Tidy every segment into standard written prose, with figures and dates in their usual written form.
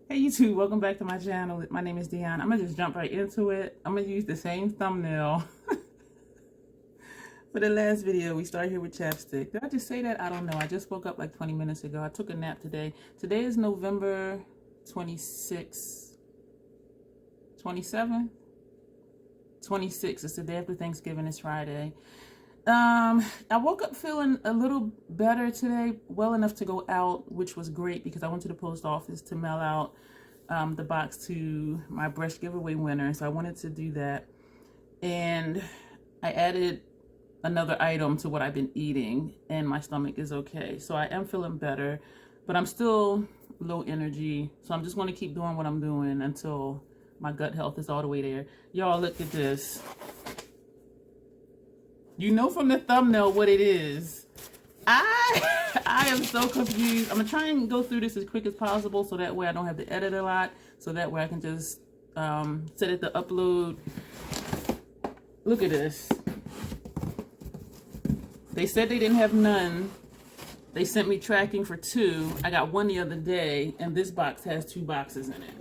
Hey YouTube, welcome back to my channel. My name is Dion. I'm gonna just jump right into it. I'm gonna use the same thumbnail for the last video. We started here with chapstick. Did I just say that? I don't know. I just woke up like 20 minutes ago. I took a nap today. Today is November 26th, 27th, 26th. It's the day after Thanksgiving. It's Friday. I woke up feeling a little better today, well enough to go out, which was great because I went to the post office to mail out the box to my brush giveaway winner. So I wanted to do that. And I added another item to what I've been eating and my stomach is okay. So I am feeling better, but I'm still low energy. So I'm just going to keep doing what I'm doing until my gut health is all the way there. Y'all, look at this. You know from the thumbnail what it is. I am so confused. I'm gonna try and go through this as quick as possible so that way I don't have to edit a lot. So that way I can just set it to upload. Look at this. They said they didn't have none. They sent me tracking for 2. I got 1 the other day, and this box has 2 boxes in it.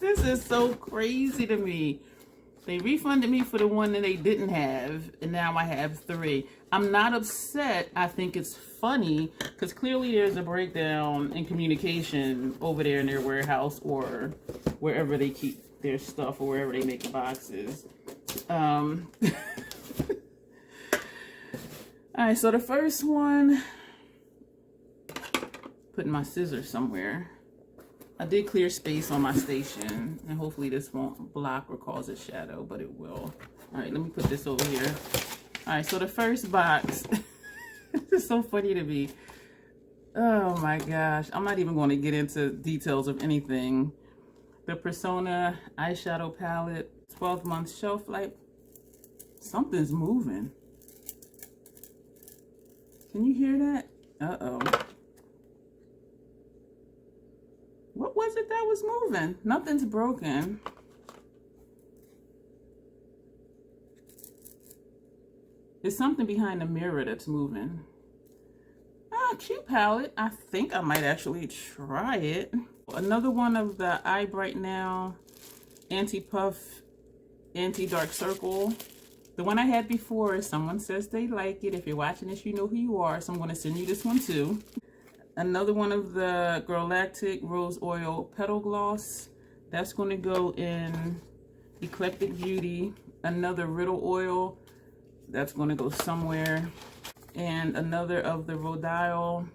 This is so crazy to me. They refunded me for the one that they didn't have, and now I have 3. I'm not upset. I think it's funny because clearly there's a breakdown in communication over there in their warehouse or wherever they keep their stuff or wherever they make the boxes. All right, so the first one, putting my scissors somewhere. I did clear space on my station, and hopefully this won't block or cause a shadow, but it will. All right, let me put this over here. All right, so the first box, this is so funny to me. Oh my gosh, I'm not even going to get into details of anything. The Persona eyeshadow palette, 12-month shelf life. Something's moving. Can you hear that? Uh-oh. What was it that was moving? Nothing's broken. There's something behind the mirror that's moving. Ah, cute palette. I think I might actually try it. Another one of the Eye Bright Now Anti-Puff Anti-Dark Circle. The one I had before, someone says they like it. If you're watching this, you know who you are. So I'm going to send you this one too. Another one of the Galactic Rose Oil Petal Gloss. That's going to go in Eclectic Beauty. Another Riddle Oil. That's going to go somewhere. And another of the Rodial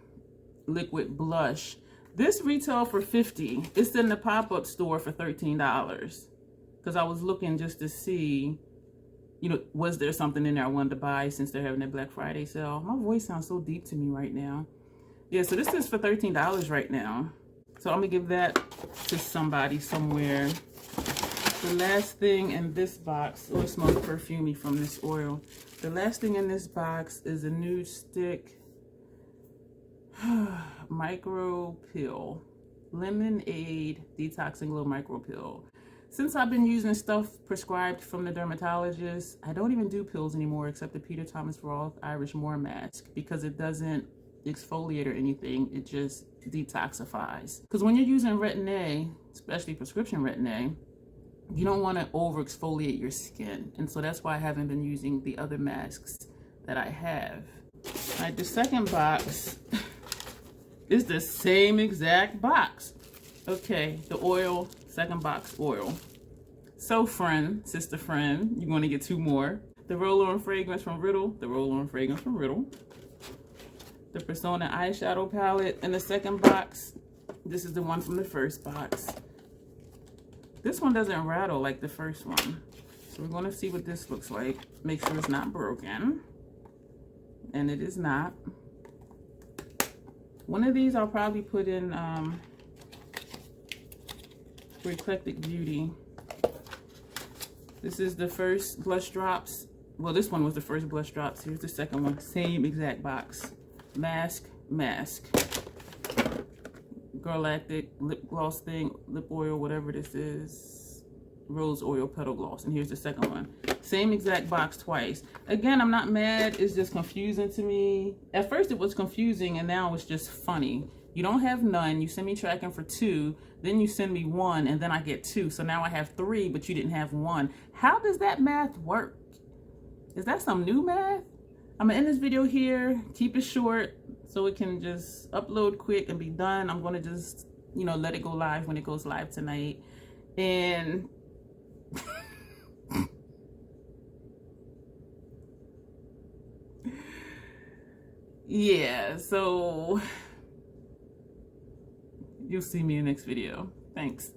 Liquid Blush. This retailed for $50. It's in the pop-up store for $13. Because I was looking just to see, you know, was there something in there I wanted to buy since they're having their Black Friday sale. My voice sounds so deep to me right now. Yeah, so this is for $13 right now. So I'm gonna give that to somebody somewhere. The last thing in this box, oh, it smells perfumey from this oil. The last thing in this box is a nude stick micro pill. Lemonade Detox and Glow micro pill. Since I've been using stuff prescribed from the dermatologist, I don't even do pills anymore except the Peter Thomas Roth Irish Moor mask because it doesn't exfoliate or anything. It just detoxifies. Because when you're using Retin-A, especially prescription Retin-A, you don't want to over exfoliate your skin, and so that's why I haven't been using the other masks that I have. All right, the second box is the same exact box. Okay, the oil, second box oil. So friend, sister friend, you're going to get 2 more. The roll-on fragrance from Riddle, the roll-on fragrance from Riddle. The Persona eyeshadow palette in the second box. This is the one from the first box. This one doesn't rattle like the first one. So we're going to see what this looks like. Make sure it's not broken. And it is not. One of these I'll probably put in for Eclectic Beauty. This is the first blush drops. Well, this one was the first blush drops. Here's the second one. Same exact box. Mask. Galactic lip gloss thing, lip oil, whatever this is. Rose Oil Petal Gloss. And here's the second one. Same exact box twice. Again, I'm not mad. It's just confusing to me. At first it was confusing, and now it's just funny. You don't have none. You send me tracking for 2. Then you send me 1, and then I get 2. So now I have 3, but you didn't have 1. How does that math work? Is that some new math? I'm gonna end this video here. Keep it short so it can just upload quick and be done. I'm gonna just, you know, let it go live when it goes live tonight. And yeah, so you'll see me in the next video. Thanks.